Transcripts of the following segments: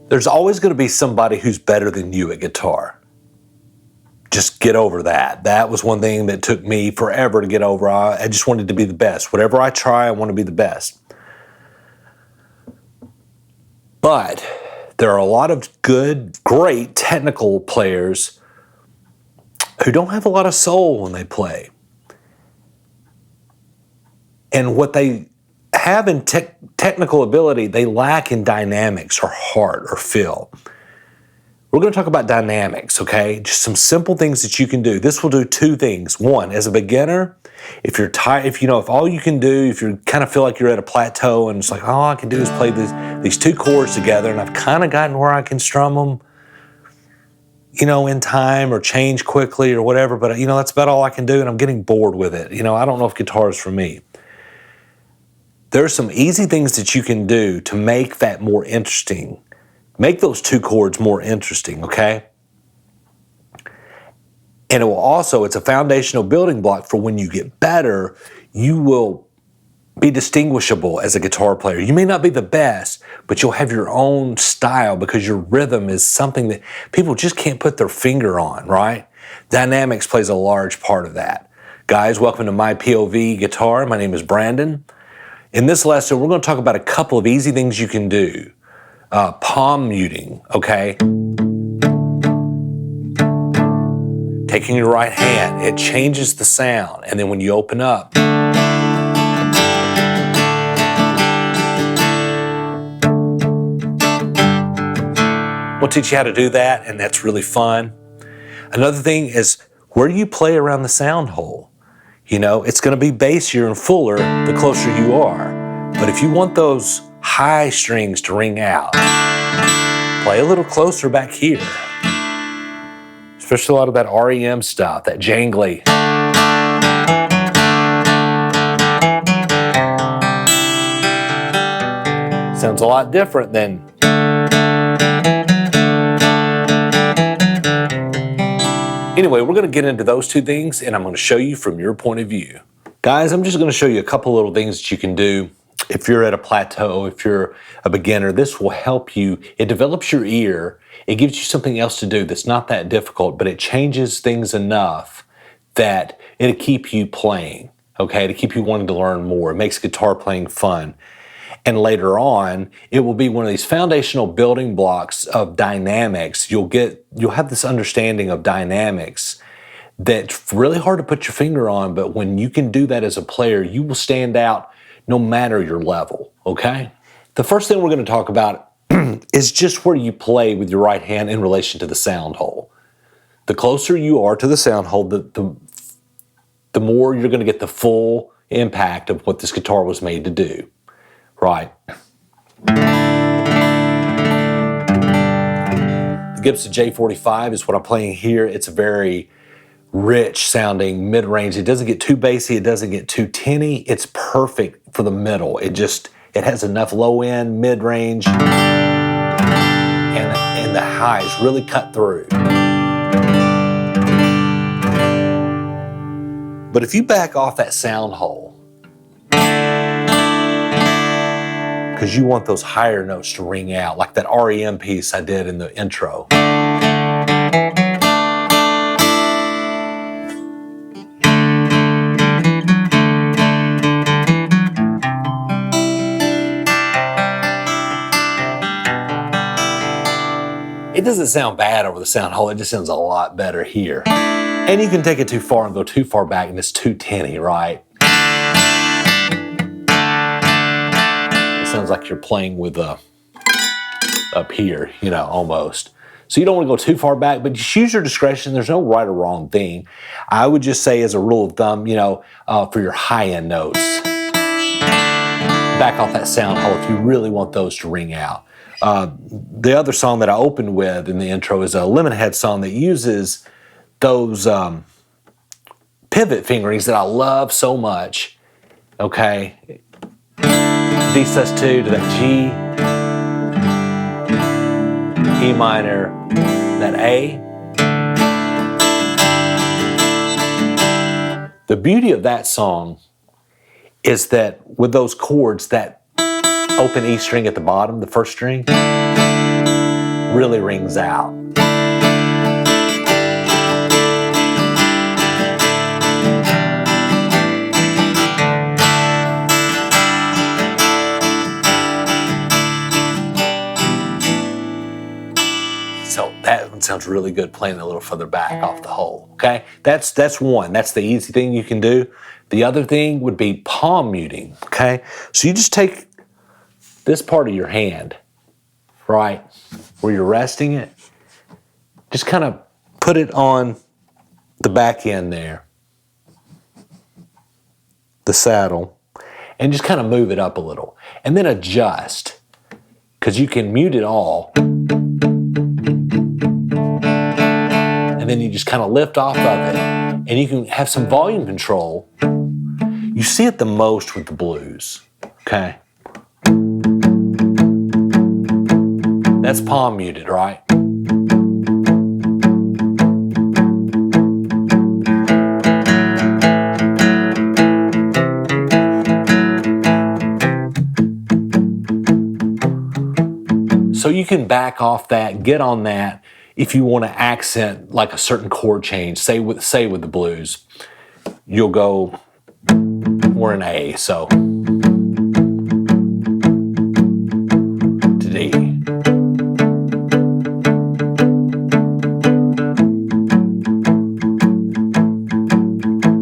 There's always going to be somebody who's better than you at guitar. Just get over that. That was one thing that took me forever to get over. I just wanted to be the best. Whatever I try, I want to be the best. But there are a lot of good, great technical players who don't have a lot of soul when they play. And what they have in technical ability, they lack in dynamics or heart or feel. We're going to talk about dynamics, okay? Just some simple things that you can do. This will do two things. One, as a beginner, if you're tired, if all you can do, if you kind of feel like you're at a plateau and it's like, all I can do is play these two chords together and I've kind of gotten where I can strum them, in time or change quickly or whatever, but that's about all I can do and I'm getting bored with it. I don't know if guitar is for me. There are some easy things that you can do to make that more interesting. Make those two chords more interesting, okay? And it's a foundational building block for when you get better, you will be distinguishable as a guitar player. You may not be the best, but you'll have your own style because your rhythm is something that people just can't put their finger on, right? Dynamics plays a large part of that. Guys, welcome to MyPOVGuitar. My name is Brandon. In this lesson, we're going to talk about a couple of easy things you can do. Palm muting, okay? Taking your right hand, it changes the sound. And then when you open up, we'll teach you how to do that, and that's really fun. Another thing is where you play around the sound hole. It's going to be bassier and fuller the closer you are. But if you want those high strings to ring out, play a little closer back here. Especially a lot of that REM stuff, that jangly. Sounds a lot different than Anyway, we're going to get into those two things, and I'm going to show you from your point of view. Guys, I'm just going to show you a couple little things that you can do if you're at a plateau, if you're a beginner. This will help you. It develops your ear. It gives you something else to do that's not that difficult, but it changes things enough that it'll keep you playing, okay? To keep you wanting to learn more. It makes guitar playing fun. And later on, it will be one of these foundational building blocks of dynamics. You'll have this understanding of dynamics that's really hard to put your finger on, but when you can do that as a player, you will stand out no matter your level, okay? The first thing we're going to talk about is just where you play with your right hand in relation to the sound hole. The closer you are to the sound hole, the more you're going to get the full impact of what this guitar was made to do. Right. The Gibson J45 is what I'm playing here. It's a very rich sounding mid-range. It doesn't get too bassy. It doesn't get too tinny. It's perfect for the middle. It has enough low end, mid-range, and the highs really cut through. But if you back off that sound hole, because you want those higher notes to ring out, like that REM piece I did in the intro. It doesn't sound bad over the sound hole, it just sounds a lot better here. And you can take it too far and go too far back and it's too tinny, right? Sounds like you're playing with up here, almost. So you don't want to go too far back, but just use your discretion. There's no right or wrong thing. I would just say as a rule of thumb, for your high-end notes, back off that sound hole if you really want those to ring out. The other song that I opened with in the intro is a Lemonhead song that uses those pivot fingerings that I love so much, okay? D sus2 to that G, E minor, that A. The beauty of that song is that with those chords, that open E string at the bottom, the first string, really rings out. So that one sounds really good playing a little further back off the hole, okay? That's one. That's the easy thing you can do. The other thing would be palm muting, okay? So you just take this part of your hand, right, where you're resting it, just kind of put it on the back end there, the saddle, and just kind of move it up a little. And then adjust, because you can mute it all. And then you just kind of lift off of it, and you can have some volume control. You see it the most with the blues, okay? That's palm muted, right? So you can back off that, get on that. If you want to accent like a certain chord change, say with the blues, you'll go, we're in A, so to D.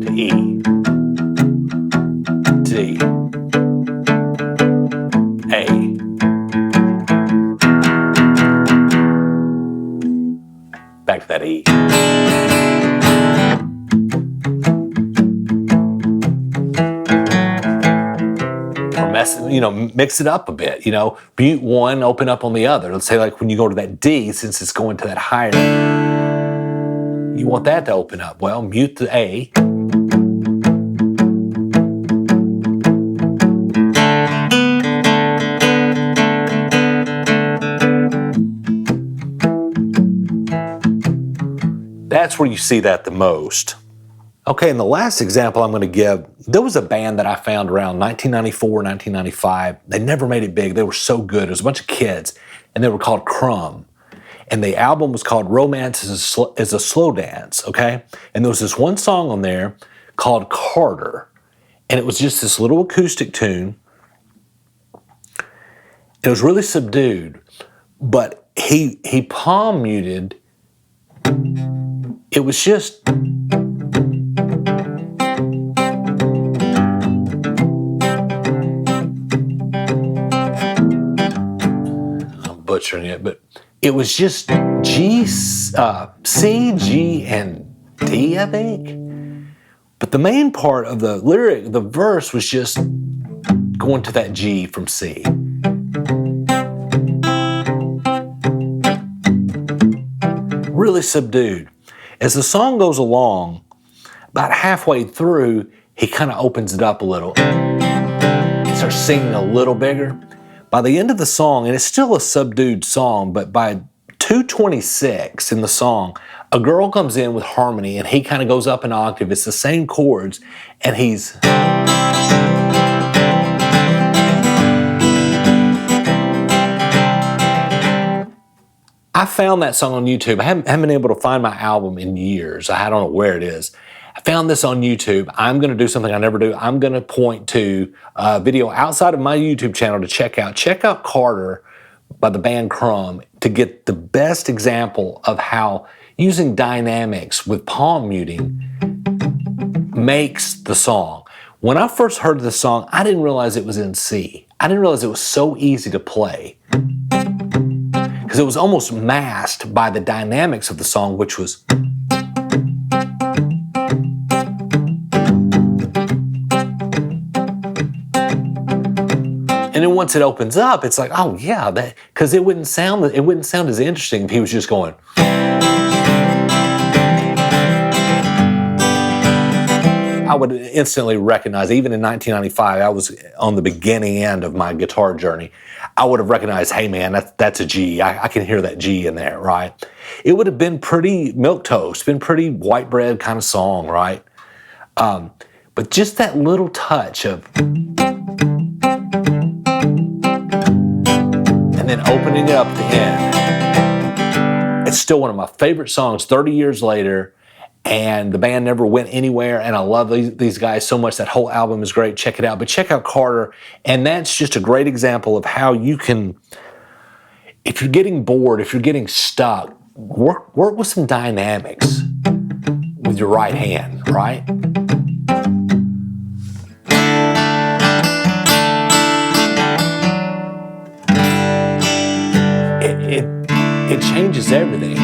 To E. D. A. Back to that E. Or mix it up a bit, mute one, open up on the other. Let's say like when you go to that D, since it's going to that higher, you want that to open up. Well, mute the A. That's where you see that the most. Okay, and the last example I'm going to give, there was a band that I found around 1994, 1995. They never made it big. They were so good. It was a bunch of kids, and they were called Crumb. And the album was called Romance is a Slow Dance, okay? And there was this one song on there called Carter. And it was just this little acoustic tune. It was really subdued, but he palm muted. It was just... butchering it, but it was just G, C, G, and D, I think. But the main part of the lyric, the verse, was just going to that G from C. Really subdued. As the song goes along, about halfway through, he kind of opens it up a little. He starts singing a little bigger. By the end of the song, and it's still a subdued song, but by 2:26 in the song, a girl comes in with harmony and he kind of goes up an octave. It's the same chords, and he's... I found that song on YouTube. I haven't been able to find my album in years. I don't know where it is. I found this on YouTube. I'm going to do something I never do. I'm going to point to a video outside of my YouTube channel to check out. Check out Carter by the band Crumb to get the best example of how using dynamics with palm muting makes the song. When I first heard the song, I didn't realize it was in C. I didn't realize it was so easy to play, because it was almost masked by the dynamics of the song, which was... And then once it opens up, it's like, oh yeah, that, because it wouldn't sound as interesting if he was just going. I would instantly recognize, even in 1995, I was on the beginning end of my guitar journey. I would have recognized, hey man, that's a G. I can hear that G in there, right? It would have been pretty milquetoast, been pretty white bread kind of song, right? But just that little touch of, and then opening it up at the end. It's still one of my favorite songs 30 years later, and the band never went anywhere, and I love these guys so much. That whole album is great. Check it out. But check out Carter, and that's just a great example of how you can, if you're getting bored, if you're getting stuck, work with some dynamics with your right hand, right? It changes everything.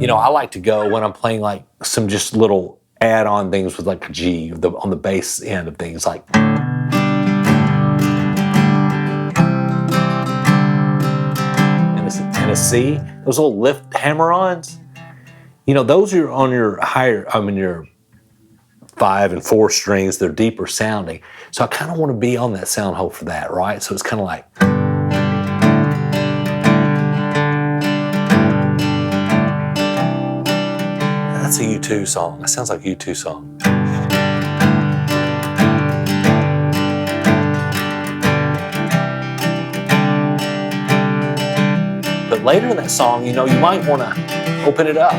You know, I like to go when I'm playing like some just little add-on things with like a G on the bass end of things, like. And a C, those little lift hammer-ons. You know, those are on your higher, your 5 and 4 strings. They're deeper sounding. So I kind of want to be on that sound hole for that, right? So it's kind of like. That's a U2 song. That sounds like a U2 song. But later in that song, you know, you might want to open it up.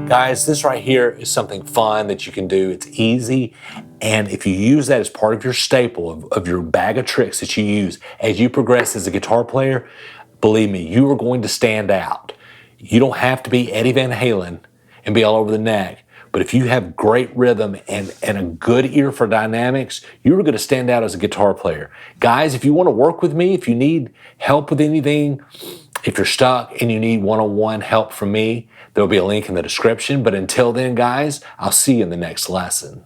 Guys, this right here is something fun that you can do. It's easy, and if you use that as part of your staple of your bag of tricks that you use as you progress as a guitar player, believe me, you are going to stand out. You don't have to be Eddie Van Halen and be all over the neck, but if you have great rhythm and a good ear for dynamics, you're going to stand out as a guitar player. Guys, if you want to work with me, if you need help with anything, if you're stuck and you need one-on-one help from me, there'll be a link in the description. But until then, guys, I'll see you in the next lesson.